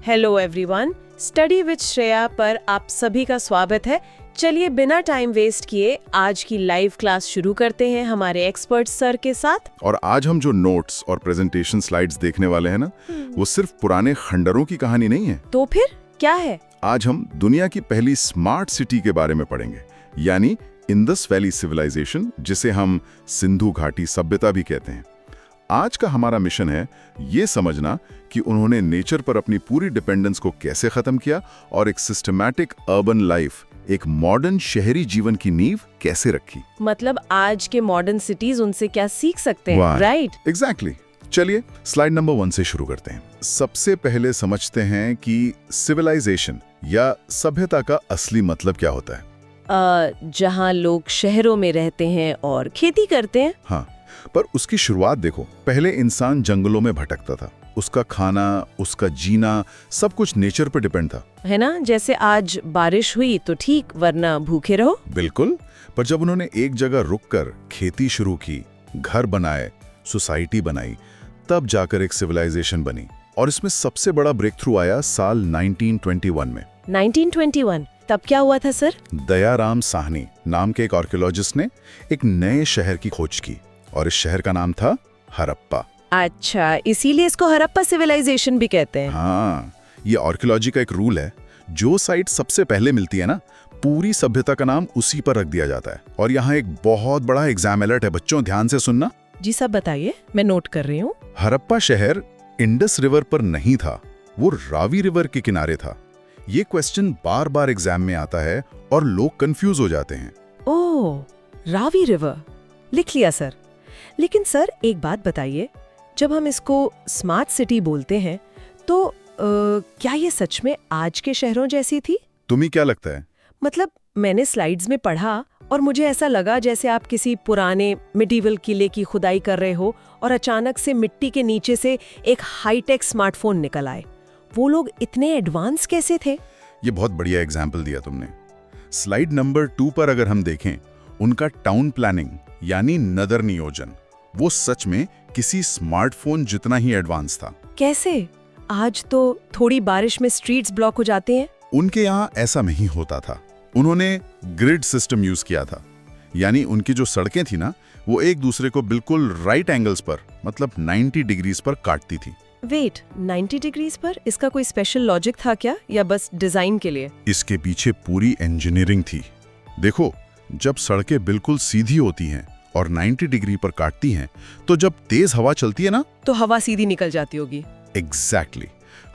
Hello everyone, study with Shreya पर आप सभी का स्वागत है। चलिए बिना टाइम वेस्ट किए आज की लाइव क्लास शुरू करते हैं हमारे एक्सपर्ट सर के साथ। और आज हम जो नोट्स और प्रेजेंटेशन स्लाइड्स देखने वाले हैं ना, वो सिर्फ पुराने खंडरों की कहानी नहीं है। तो फिर क्या है? आज हम दुनिया की पहली स्मार्ट सिटी के बारे में पढ़ेंगे, यानी इंडस वैली सिविलाइजेशन, जिसे हम सिंधु घाटी सभ्यता भी कहते हैं। आज का हमारा मिशन है ये समझना कि उन्होंने नेचर पर अपनी पूरी डिपेंडेंस को कैसे खत्म किया और एक सिस्टमैटिक अर्बन लाइफ, एक मॉडर्न शहरी जीवन की नींव कैसे रखी। मतलब आज के मॉडर्न सिटीज उनसे क्या सीख सकते हैं, राइट? एग्जैक्टली। चलिए स्लाइड नंबर 1 से शुरू करते हैं। सबसे पहले समझते हैं कि सिविलाइजेशन या सभ्यता का असली मतलब क्या होता है। जहाँ लोग शहरों में रहते हैं और खेती करते हैं। हाँ, पर उसकी शुरुआत देखो। पहले इंसान जंगलों में भटकता था। उसका खाना, उसका जीना, सब कुछ नेचर पर डिपेंड था, है ना? जैसे आज बारिश हुई तो ठीक, वरना भूखे रहो। बिल्कुल। पर जब उन्होंने एक जगह रुककर खेती शुरू की, घर बनाए, सोसाइटी बनाई, तब जाकर एक सिविलाइजेशन बनी। और इसमें सबसे बड़ा ब्रेक थ्रू आया साल 1921 में। 1921? तब क्या हुआ था सर? दयाराम साहनी नाम के एक आर्कियोलॉजिस्ट ने एक नए शहर की खोज की, और इस शहर का नाम था हड़प्पा। अच्छा, इसीलिए इसको हड़प्पा सिविलाइजेशन भी कहते हैं। हाँ, ये आर्कियोलॉजी का एक रूल है। जो साइट सबसे पहले मिलती है ना, पूरी सभ्यता का नाम उसी पर रख दिया जाता है। और यहाँ एक बहुत बड़ा एग्जाम अलर्ट है, बच्चों ध्यान से सुनना। जी सब बताइए, मैं नोट कर रही हूँ। हड़प्पा शहर इंडस रिवर पर नहीं था, वो रावी रिवर के किनारे था। ये क्वेश्चन बार बार एग्जाम में आता है और लोग कंफ्यूज हो जाते हैं। ओह, रावी रिवर, लिख लिया सर। लेकिन सर एक बात बताइए, जब हम इसको स्मार्ट सिटी बोलते हैं तो क्या ये सच में आज के शहरों जैसी थी? तुम्हें क्या लगता है? मतलब मैंने स्लाइड्स में पढ़ा और मुझे ऐसा लगा जैसे आप किसी पुराने मिडीवल किले की खुदाई कर रहे हो और अचानक से मिट्टी के नीचे से एक हाईटेक स्मार्टफोन निकल आए। वो लोग इतने एडवांस कैसे थे? ये बहुत बढ़िया एग्जाम्पल दिया तुमने। स्लाइड नंबर 2 पर अगर हम देखें, उनका टाउन प्लानिंग यानी नगर नियोजन, वो सच में किसी स्मार्टफोन जितना ही एडवांस था। कैसे? आज तो थोड़ी बारिश में स्ट्रीट्स ब्लॉक हो जाते हैं। उनके यहाँ ऐसा नहीं होता था। उन्होंने ग्रिड सिस्टम यूज किया था, यानी उनकी जो सड़कें थी ना, वो एक दूसरे को बिल्कुल राइट एंगल्स पर, मतलब 90 डिग्रीज पर काटती थी। वेट, 90 डिग्रीज पर? इसका कोई स्पेशल लॉजिक था क्या, या बस डिजाइन के लिए? इसके पीछे पूरी इंजीनियरिंग थी। देखो, जब सड़कें बिल्कुल सीधी होती हैं और 90 डिग्री पर काटती हैं, तो जब तेज हवा चलती है ना, तो हवा सीधी निकल जाती होगी। एग्जैक्टली।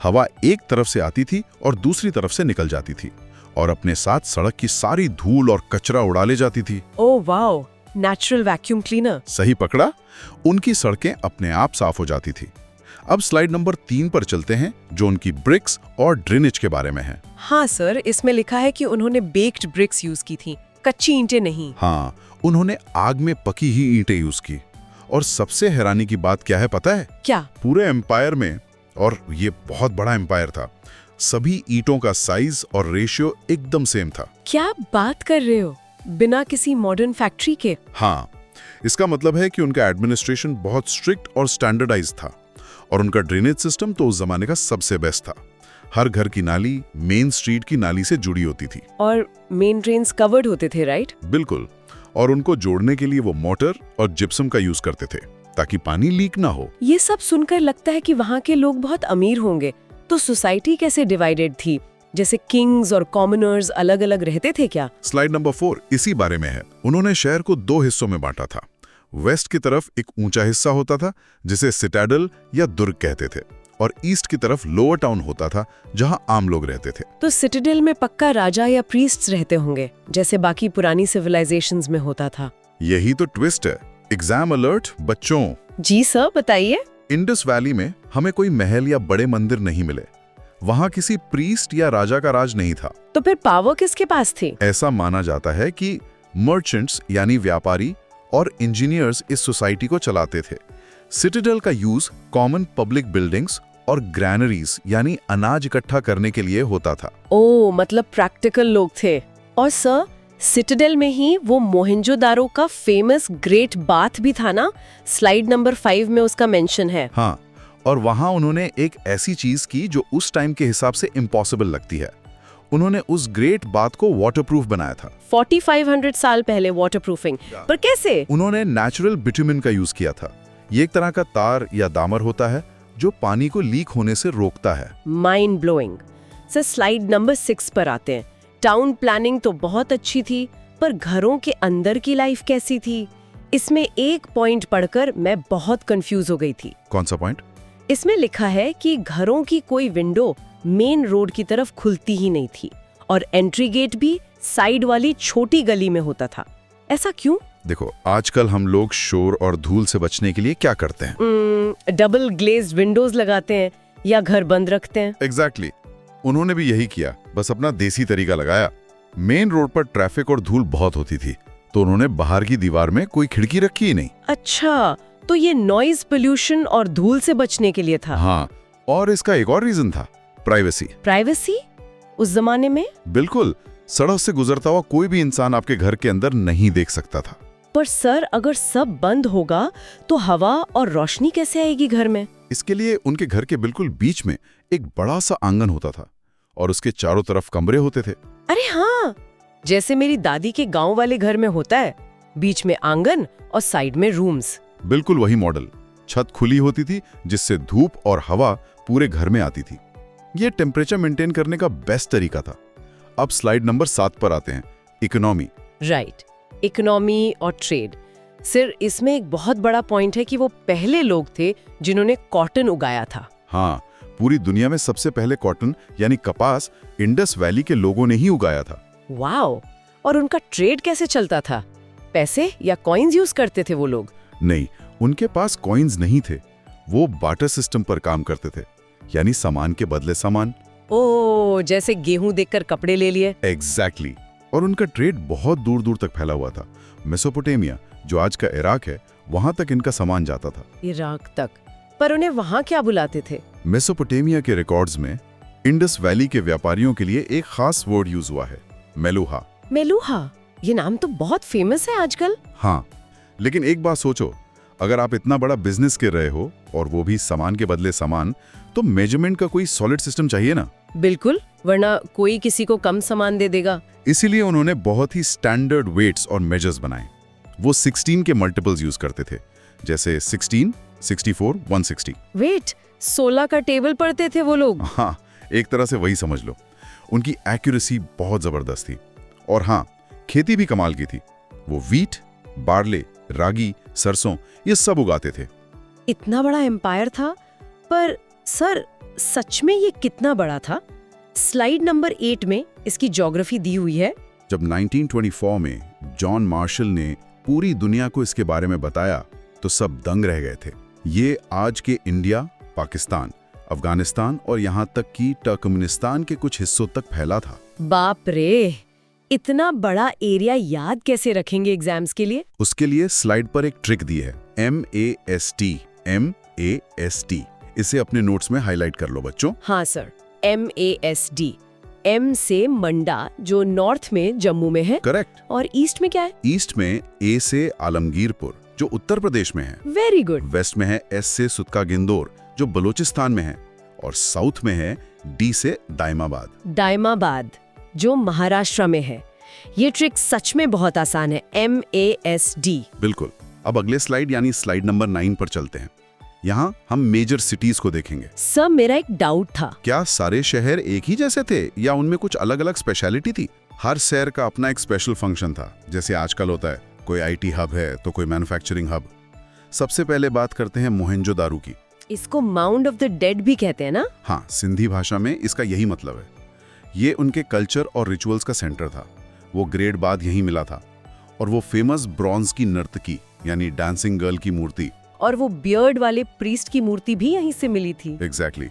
हवा एक तरफ से आती थी और दूसरी तरफ से निकल जाती थी, और अपने साथ सड़क की सारी धूल और कचरा उड़ा ले जाती थी। Oh wow, natural vacuum cleaner. सही पकड़ा। उनकी सड़कें अपने आप साफ हो जाती थी। अब स्लाइड नंबर 3 पर चलते हैं, जो उनकी ब्रिक्स और ड्रेनेज के बारे में है। हाँ सर, इसमें लिखा है कि उन्होंने बेक्ड ब्रिक्स यूज की थी, कच्ची ईंटें नहीं। हाँ, उन्होंने आग में पकी ही ईंटें यूज की। और सबसे हैरानी की बात क्या है पता है? क्या? पूरे एम्पायर में, और ये बहुत बड़ा एम्पायर था, सभी ईंटों का साइज और रेशियो एकदम सेम था। क्या बात कर रहे हो? बिना किसी मॉडर्न फैक्ट्री के? हाँ, इसका मतलब है कि उनका एडमिनिस्ट्रेशन बहुत स्ट्रिक्ट और स्टैंडर्डाइज था। और उनका ड्रेनेज सिस्टम तो उस जमाने का सबसे बेस्ट था। हर घर की नाली मेन स्ट्रीट की नाली से जुड़ी होती थी। और मेन ड्रेन्स कवर्ड होते थे, राइट? बिल्कुल। और उनको जोड़ने के लिए वो मोटर और जिप्सम का यूज करते थे, ताकि पानी लीक ना हो। ये सब सुनकर लगता है कि वहाँ के लोग बहुत अमीर होंगे। तो सोसाइटी कैसे डिवाइडेड थी? जैसे किंग्स और कॉमनर्स अलग अलग रहते थे क्या? स्लाइड नंबर 4 इसी बारे में है। उन्होंने शहर को 2 हिस्सों में बांटा था। वेस्ट की तरफ एक ऊंचा हिस्सा होता था, जिसे सिटाडेल या दुर्ग कहते थे, और ईस्ट की तरफ लोअर टाउन होता था, जहां आम लोग रहते थे। तो सिटाडेल में पक्का राजा या प्रीस्ट्स रहते होंगे, जैसे बाकी पुरानी सिविलाइजेशंस में होता था। यही तो ट्विस्ट है। एग्जाम अलर्ट बच्चों। जी सर, बताइए। इंडस वैली में हमें कोई महल या बड़े मंदिर नहीं मिले। वहां किसी प्रीस्ट या राजा का राज नहीं था। तो फिर पावर किसके पास थी? ऐसा माना जाता है कि मर्चेंट्स यानी व्यापारी और इंजीनियर्स इस सोसाइटी को चलाते थे। सिटाडेल का यूज कॉमन पब्लिक बिल्डिंग्स और ग्रैनरीज यानी अनाज इकट्ठा करने के लिए होता था। ओह, मतलब प्रैक्टिकल लोग थे। और सर, सिटाडेल में ही वो मोहेंजोदारो का फेमस ग्रेट बाथ भी था ना? स्लाइड नंबर 5 में उसका मेंशन है। हाँ, और वहां उन्होंने एक ऐसी चीज की जो उस टाइम के हिसाब से इम्पॉसिबल लगती है। उन्होंने उस ग्रेट बात को वाटरप्रूफ बनाया था। 4500 साल पहले वाटरप्रूफिंग, पर कैसे? उन्होंने नेचुरल बिटुमिन का यूज किया था। ये एक तरह का तार या दामर होता है जो पानी को लीक होने से रोकता है। Mind blowing. Sir, slide number 6 पर आते हैं। टाउन प्लानिंग तो बहुत अच्छी थी, पर घरों के अंदर की लाइफ कैसी थी? इसमें एक पॉइंट पढ़कर मैं बहुत कंफ्यूज हो गई थी। कौन सा पॉइंट? इसमें लिखा है कि घरों की कोई विंडो मेन रोड की तरफ खुलती ही नहीं थी और एंट्री गेट भी साइड वाली छोटी गली में होता था। ऐसा क्यों? देखो, आजकल हम लोग शोर और धूल से बचने के लिए क्या करते हैं? डबल ग्लेज्ड विंडोज लगाते हैं या घर बंद रखते हैं। एग्जैक्टली। उन्होंने भी यही किया, बस अपना देसी तरीका लगाया। मेन रोड पर ट्रैफिक और धूल बहुत होती थी, तो उन्होंने बाहर की दीवार में कोई खिड़की रखी ही नहीं। अच्छा, तो ये नॉइज पोल्यूशन और धूल से बचने के लिए था। हाँ, और इसका एक और रीजन था, प्राइवेसी। प्राइवेसी उस जमाने में? बिल्कुल, सड़क से गुजरता हुआ कोई भी इंसान आपके घर के अंदर नहीं देख सकता था। पर सर, अगर सब बंद होगा तो हवा और रोशनी कैसे आएगी घर में? इसके लिए उनके घर के बिल्कुल बीच में एक बड़ा सा आंगन होता था और उसके चारों तरफ कमरे होते थे। अरे हाँ, जैसे मेरी दादी के गांव वाले घर में होता है, बीच में आंगन और साइड में रूम्स। बिल्कुल वही मॉडल। छत खुली होती थी जिससे धूप और हवा पूरे घर में आती थी। ये टेम्परेचर मेंटेन करने का बेस्ट तरीका था। अब स्लाइड नंबर 7 पर आते हैं, इकोनॉमी। राइट, इकोनॉमी और ट्रेड। सिर, इसमें एक बहुत बड़ा पॉइंट है कि वो पहले लोग थे जिन्होंने कॉटन उगाया था। हाँ, पूरी दुनिया में सबसे पहले कॉटन यानी कपास इंडस वैली के लोगों ने ही उगाया था। वाओ! और उनका ट्रेड कैसे चलता था? पैसे या कॉइन्स यूज करते थे वो लोग? नहीं, उनके पास कॉइन्स नहीं थे। वो बार्टर सिस्टम पर काम करते थे, यानी सामान के बदले सामान। ओह, जैसे गेहूं देखकर कपड़े ले लिए। एग्जैक्टली। और उनका ट्रेड बहुत दूर दूर तक फैला हुआ था। मेसोपोटामिया, जो आज का इराक है, वहां तक इनका सामान जाता था। इराक तक? पर उन्हें वहां क्या बुलाते थे? मेसोपोटामिया के रिकॉर्ड्स में इंडस वैली के व्यापारियों के लिए एक खास वर्ड यूज हुआ है, मेलुहा। मेलुहा? ये नाम तो बहुत फेमस है आजकल। हाँ, लेकिन एक बात सोचो, अगर आप इतना बड़ा बिजनेस कर रहे हो और वो भी सामान के बदले सामान, तो मेजरमेंट का कोई सॉलिड सिस्टम चाहिए ना। बिल्कुल, वरना कोई किसी को कम सामान दे देगा। इसीलिए उन्होंने बहुत ही स्टैंडर्ड वेट्स और मेजर्स बनाए। वो 16 के मल्टीपल्स यूज करते थे, जैसे 16, 64, 160। वेट, 16 का टेबल पढ़ते थे वो लोग? हाँ, एक तरह से वही समझ लो। उनकी एक्यूरेसी बहुत जबरदस्त थी। और हाँ, खेती भी कमाल की थी। वो वीट, बार्ले, रागी, सरसों, ये सब उगाते थे। इतना बड़ा एम्पायर था। पर सर, सच में ये कितना बड़ा था? स्लाइड नंबर 8 में इसकी ज्योग्राफी दी हुई है। जब 1924 में जॉन मार्शल ने पूरी दुनिया को इसके बारे में बताया तो सब दंग रह गए थे। ये आज के इंडिया, पाकिस्तान, अफगानिस्तान और यहाँ तक कि टर्कमेनिस्तान के कुछ हिस्सों तक फैला था। बाप रे! इतना बड़ा एरिया याद कैसे रखेंगे एग्जाम्स के लिए? उसके लिए स्लाइड पर एक ट्रिक दी है, MAST। MAST, इसे अपने नोट्स में हाईलाइट कर लो बच्चों। हाँ सर, MASD। M से मंडा, जो नॉर्थ में जम्मू में है। करेक्ट। और ईस्ट में क्या है? ईस्ट में A से आलमगीरपुर, जो उत्तर प्रदेश में है। Very good. वेस्ट में है S से सुतका गिंदौर, जो बलूचिस्तान में है। और साउथ में है D से दाइमाबाद। दाइमाबाद, जो महाराष्ट्र में है। ये ट्रिक सच में बहुत आसान है, MASD। बिल्कुल। अब अगले स्लाइड यानी स्लाइड नंबर 9 पर चलते हैं। यहाँ हम मेजर सिटीज को देखेंगे। सर, मेरा एक डाउट था। क्या सारे शहर एक ही जैसे थे या उनमें कुछ अलग अलग स्पेशलिटी थी? हर शहर का अपना एक स्पेशल फंक्शन था, जैसे आजकल होता है, कोई IT हब है तो कोई मैन्युफैक्चरिंग हब। सबसे पहले बात करते हैं मोहनजोदारो की। इसको माउंट ऑफ द डेड भी कहते हैं ना? हाँ, सिंधी भाषा में इसका यही मतलब है। ये उनके कल्चर और रिचुअल्स का सेंटर था। वो ग्रेड बाद यहीं मिला था। और वो फेमस ब्रॉन्ज की नर्तकी यानी डांसिंग गर्ल की मूर्ति, और वो बियर्ड वाले प्रीस्ट की मूर्ति भी यहीं से मिली थी। एग्जैक्टली।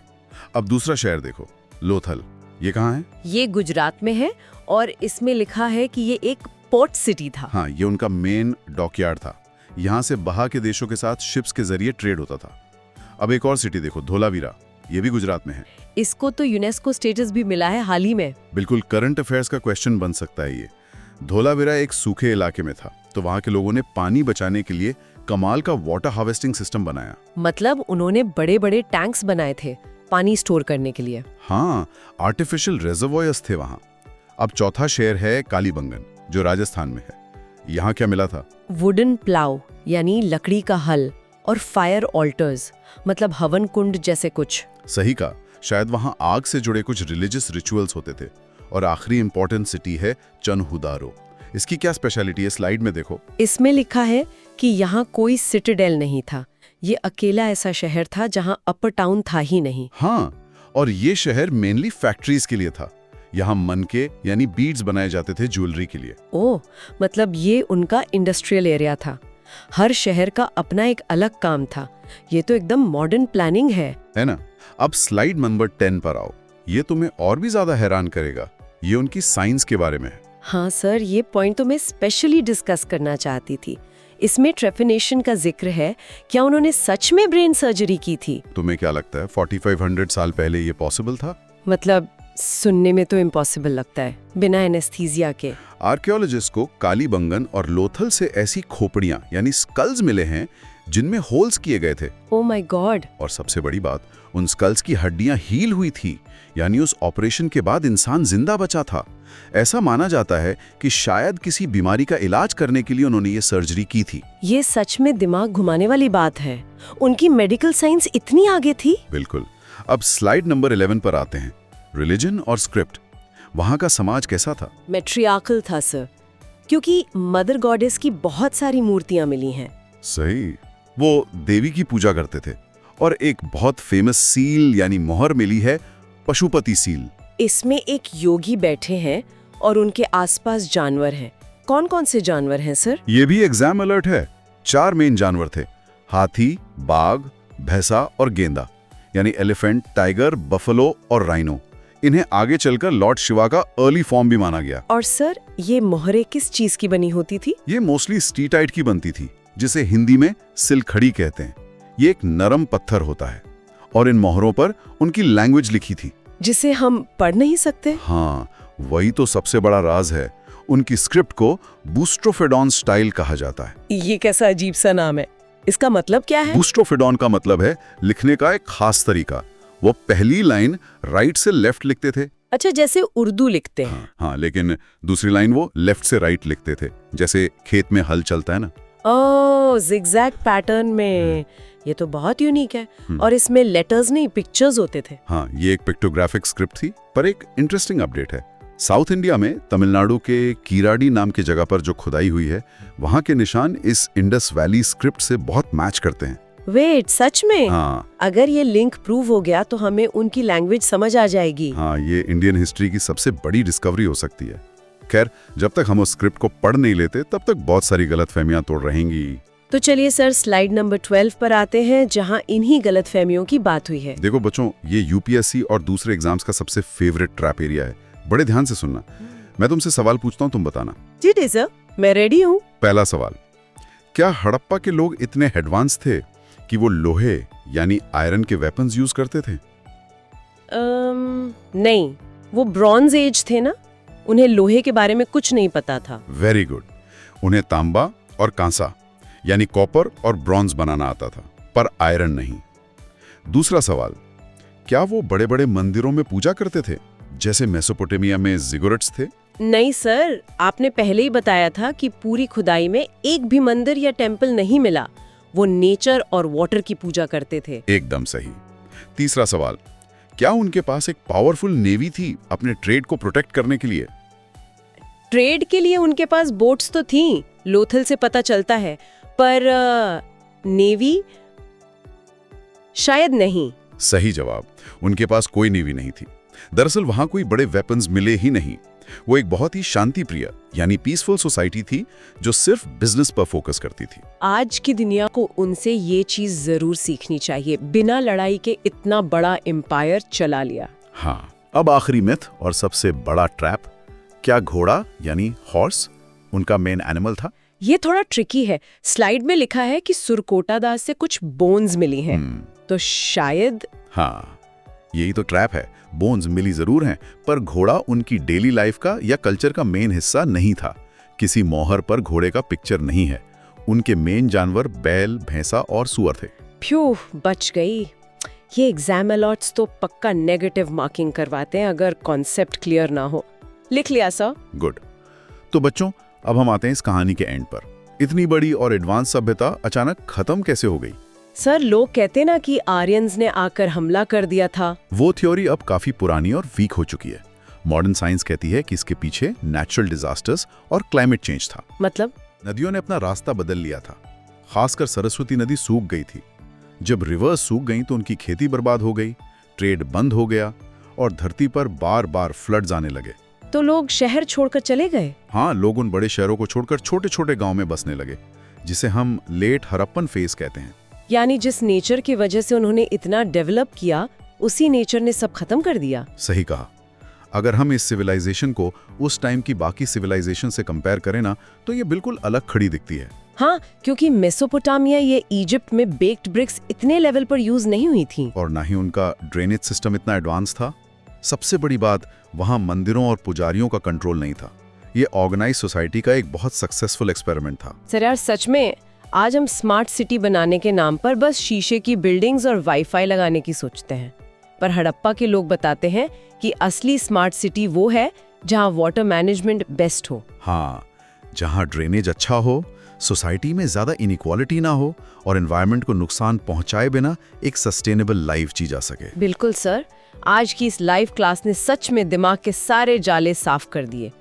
अब दूसरा शहर देखो, लोथल। ये कहाँ है? ये गुजरात में है और इसमें लिखा है कि ये एक पोर्ट सिटी था। हाँ, ये उनका मेन डॉकयार्ड था। यहाँ से बाहर के देशों के साथ शिप्स के जरिए ट्रेड होता था। अब एक और सिटी देखो, धोलावीरा। ये भी गुजरात में है। इसको तो यूनेस्को स्टेटस भी मिला है हाल ही में। बिल्कुल करंट अफेयर्स का क्वेश्चन बन सकता है ये। धोलावीरा एक सूखे इलाके में था, तो वहाँ के लोगों ने पानी बचाने के लिए कमाल का वाटर हार्वेस्टिंग सिस्टम बनाया। मतलब उन्होंने बड़े बड़े टैंक्स बनाए थे पानी स्टोर करने के लिए। हाँ, आर्टिफिशियल रिजर्वॉयर्स थे वहाँ। अब चौथा शहर है कालीबंगन, जो राजस्थान में है। यहाँ क्या मिला था? वुडन प्लाउ यानी लकड़ी का हल और फायर ऑल्टर्स, मतलब हवन कुंड जैसे कुछ। सही का, शायद वहाँ आग से जुड़े कुछ रिलीजियस रिचुअल्स होते थे। और आखिरी इंपॉर्टेंट सिटी है चनहुदारो। इसकी क्या स्पेशलिटी है, स्लाइड में देखो। इसमें लिखा है कि यहाँ कोई सिटाडेल नहीं था। ये अकेला ऐसा शहर था जहाँ अपर टाउन था ही नहीं। हाँ, और ये शहर मेनली फैक्ट्रीज के लिए था। यहाँ मनके यानी बीड्स बनाए जाते थे ज्वेलरी के लिए। ओह, मतलब ये उनका इंडस्ट्रियल एरिया था। हर शहर का अपना एक अलग काम था। ये तो एकदम मॉडर्न प्लानिंग है ना? अब स्लाइड नंबर 10 पर आओ। ये तुम्हें और भी ज्यादा हैरान करेगा। ये उनकी साइंस के बारे में है। हाँ सर, ये पॉइंट तो मैं स्पेशली डिस्कस करना चाहती थी। इसमें ट्रेफिनेशन का जिक्र है। क्या उन्होंने सच में ब्रेन सर्जरी की थी? तुम्हें क्या लगता है 4500 साल पहले ये पॉसिबल था? मतलब सुनने में तो इम्पॉसिबल लगता है, बिना एनेस्थीसिया के। आर्कियोलॉजिस्ट को कालीबंगन और लोथल से ऐसी खोपड़ियां यानी स्कल्स मिले हैं जिनमें होल्स किए गए थे। Oh my God! और सबसे बड़ी बात, उन स्कल्स की हड्डियां हील हुई थी, यानी उस ऑपरेशन के बाद इंसान जिंदा बचा था। ऐसा माना जाता है कि शायद किसी बीमारी का इलाज करने के लिए उन्होंने ये सर्जरी की थी। ये सच में दिमाग घुमाने वाली बात है। उनकी मेडिकल साइंस इतनी आगे थी। बिल्कुल। अब स्लाइड नंबर 11 पर आते हैं। रिलीजन और स्क्रिप्ट। वहां का समाज कैसा था? मैट्रियार्कल था सर, क्योंकि मदर गॉडेस की बहुत सारी मूर्तियां मिली हैं। सही, वो देवी की पूजा करते थे। और एक बहुत फेमस सील यानी मोहर मिली है, पशुपति सील। इसमें एक योगी बैठे हैं और उनके आसपास जानवर हैं। कौन कौन से जानवर हैं सर? ये भी एग्जाम अलर्ट है। 4 मेन जानवर थे, हाथी, बाघ, भैंसा और गेंदा, यानी एलिफेंट, टाइगर, बफलो और राइनो। इन्हें आगे चलकर लॉर्ड शिवा का अर्ली फॉर्म भी माना गया। और सर, ये मोहरें किस चीज की बनी होती थी? ये मोस्टली स्टीटाइट की बनती थी, जिसे हिंदी में सिलखड़ी कहते हैं। ये एक नरम पत्थर होता है और इन मोहरों पर उनकी लैंग्वेज लिखी थी, जिसे हम पढ़ नहीं सकते। हाँ, वही तो सबसे बड़ा राज है। उनकी स्क्रिप्ट को बूस्ट्रोफेडॉन स्टाइल कहा जाता है। ये कैसा अजीब सा नाम है, इसका मतलब क्या है? बूस्ट्रोफेडॉन का मतलब है लिखने का एक खास तरीका। वो पहली लाइन राइट से लेफ्ट लिखते थे। अच्छा, जैसे उर्दू लिखते हैं। हाँ, लेकिन दूसरी लाइन वो लेफ्ट से राइट लिखते थे, जैसे खेत में हल चलता है ना। ओह, जिगजैग पैटर्न में। ये तो बहुत यूनिक है। और इसमें लेटर्स नहीं, पिक्चर्स होते थे। हाँ, ये एक पिक्टोग्राफिक स्क्रिप्ट थी। पर एक इंटरेस्टिंग अपडेट है। साउथ इंडिया में तमिलनाडु के कीराडी नाम की जगह पर जो खुदाई हुई है, वहाँ के निशान इस इंडस वैली स्क्रिप्ट से बहुत मैच करते हैं। वेट, सच में? हाँ। अगर ये लिंक प्रूव हो गया तो हमें उनकी लैंग्वेज समझ आ जाएगी। हाँ, ये इंडियन हिस्ट्री की सबसे बड़ी डिस्कवरी हो सकती है। खैर, जब तक हम उस स्क्रिप्ट को पढ़ नहीं लेते तब तक बहुत सारी गलतफहमियां तो रहेंगी। तो चलिए सर, स्लाइड नंबर 12 पर आते हैं, जहां इन्हीं गलतफहमियों की बात हुई है। देखो बच्चों, ये यूपीएससी और दूसरे एग्जाम्स का सबसे फेवरेट ट्रैप एरिया है। बड़े ध्यान से सुनना। मैं तुमसे सवाल पूछता हूँ, तुम बताना। जी सर, मैं रेडी हूँ। पहला सवाल, क्या हड़प्पा के लोग इतने एडवांस थे कि वो लोहे यानी आयरन के वेपन्स यूज करते थे? नहीं, वो ब्रॉन्ज एज थे ना, उन्हें लोहे के बारे में कुछ नहीं पता था। Very good. उन्हें तांबा और कांसा यानी कॉपर और ब्रॉन्ज बनाना आता था, पर आयरन नहीं। दूसरा सवाल, क्या वो बड़े बड़े मंदिरों में पूजा करते थे, जैसे मेसोपोटामिया में जिगुरट्स थे? नहीं सर, आपने पहले ही बताया था कि पूरी खुदाई में एक भी मंदिर या टेम्पल नहीं मिला। वो नेचर और वाटर की पूजा करते थे। एकदम सही। तीसरा सवाल, क्या उनके पास एक पावरफुल नेवी थी अपने ट्रेड को प्रोटेक्ट करने के लिए? ट्रेड के लिए उनके पास बोट्स तो थीं, लोथल से पता चलता है, पर नेवी शायद नहीं। सही जवाब, उनके पास कोई नेवी नहीं थी। दरअसल वहां कोई बड़े वेपन्स मिले ही नहीं। वो एक बहुत ही शांति प्रिय यानी पीसफुल सोसाइटी थी जो सिर्फ बिजनेस पर फोकस करती थी। आज की दुनिया को उनसे ये चीज जरूर सीखनी चाहिए। बिना लड़ाई के इतना बड़ा एम्पायर चला लिया। हाँ, अब आखिरी मिथ और सबसे बड़ा ट्रैप, क्या घोड़ा यानी हॉर्स उनका मेन एनिमल था? ये थोड़ा ट्रिकी है। स्लाइड में लिखा है कि सुरकोटा दास से कुछ बोन्स मिली हैं, तो शायद। हाँ, यही तो ट्रैप है। बोन्स मिली जरूर हैं, पर घोड़ा उनकी डेली लाइफ का या कल्चर का मेन हिस्सा नहीं था। किसी मोहर पर घोड़े का पिक्चर नहीं है। उनके मेन जानवर बैल, भैंसा और सूअर थे। फ्यू, बच गई। ये एग्जाम अलॉट्स तो पक्का नेगेटिव मार्किंग करवाते हैं अगर कॉन्सेप्ट क्लियर ना हो। लिख लिया सर। गुड। तो बच्चों, अब हम आते हैं इस कहानी के एंड पर। इतनी बड़ी और एडवांस सभ्यता अचानक खत्म कैसे हो गई? सर, लोग कहते ना कि आर्यंस ने आकर हमला कर दिया था। वो थ्योरी अब काफी पुरानी और वीक हो चुकी है। मॉडर्न साइंस कहती है कि इसके पीछे नेचुरल डिजास्टर्स और क्लाइमेट चेंज था। मतलब? नदियों ने अपना रास्ता बदल लिया था। खासकर सरस्वती नदी सूख गई थी। जब रिवर्स सूख गई तो उनकी खेती बर्बाद हो गई, ट्रेड बंद हो गया और धरती पर बार बार फ्लड्स आने लगे। तो लोग शहर छोड़कर चले गए? हाँ, लोग उन बड़े शहरों को छोड़कर छोटे छोटे गांव में बसने लगे, जिसे हम लेट हड़प्पन फेज कहते हैं। यानी जिस नेचर की वजह से उन्होंने इतना डेवलप किया, उसी नेचर ने सब खत्म कर दिया। सही कहा। अगर हम इस सिविलाइजेशन को उस टाइम की बाकी सिविलाइजेशन से कंपेयर करें ना, तो ये बिल्कुल अलग खड़ी दिखती है। हाँ, क्योंकि मेसोपोटामिया या इजिप्ट में बेक्ड ब्रिक्स इतने लेवल पर यूज नहीं हुई थी। और ना ही उनका ड्रेनेज सिस्टम इतना एडवांस था। सबसे बड़ी बात, वहाँ मंदिरों और पुजारियों का कंट्रोल नहीं था। ये ऑर्गेनाइज सोसाइटी का एक बहुत सक्सेसफुल एक्सपेरिमेंट था। सर यार, सच में आज हम स्मार्ट सिटी बनाने के नाम पर बस शीशे की बिल्डिंग्स और वाईफाई लगाने की सोचते हैं, पर हड़प्पा के लोग बताते हैं कि असली स्मार्ट सिटी वो है जहाँ वाटर मैनेजमेंट बेस्ट हो। हाँ, जहाँ ड्रेनेज अच्छा हो, सोसाइटी में ज्यादा इनइक्वालिटी ना हो और एनवायरनमेंट को नुकसान पहुंचाए बिना एक सस्टेनेबल लाइफ जी जा सके। बिल्कुल सर, आज की इस लाइव क्लास ने सच में दिमाग के सारे जाले साफ कर दिए।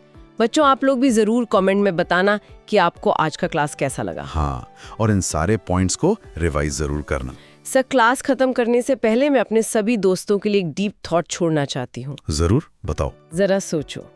बच्चों, आप लोग भी जरूर कमेंट में बताना कि आपको आज का क्लास कैसा लगा। हाँ, और इन सारे पॉइंट्स को रिवाइज जरूर करना। सर, क्लास खत्म करने से पहले मैं अपने सभी दोस्तों के लिए एक डीप थॉट छोड़ना चाहती हूँ। जरूर, बताओ। जरा सोचो,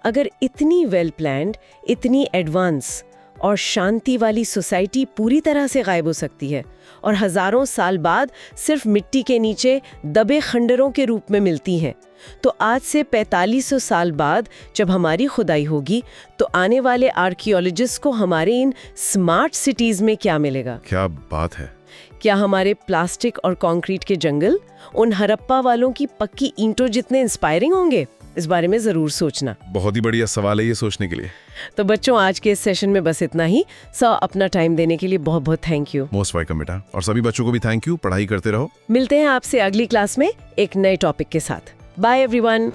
अगर इतनी वेल प्लान्ड, इतनी एडवांस और शांति वाली सोसाइटी पूरी तरह से गायब हो सकती है और हजारों साल बाद सिर्फ मिट्टी के नीचे दबे खंडरों के रूप में मिलती हैं, तो आज से 4500 साल बाद जब हमारी खुदाई होगी तो आने वाले आर्कियोलॉजिस्ट को हमारे इन स्मार्ट सिटीज में क्या मिलेगा? क्या बात है। क्या हमारे प्लास्टिक और कंक्रीट के जंगल उन हड़प्पा वालों की पक्की ईंटों जितने इंस्पायरिंग होंगे? इस बारे में जरूर सोचना। बहुत ही बढ़िया सवाल है ये सोचने के लिए। तो बच्चों, आज के इस सेशन में बस इतना ही। सर, अपना टाइम देने के लिए बहुत बहुत थैंक यू। मोस्ट वेलकम बेटा, और सभी बच्चों को भी थैंक यू। पढ़ाई करते रहो। मिलते हैं आपसे अगली क्लास में एक नए टॉपिक के साथ। Bye everyone.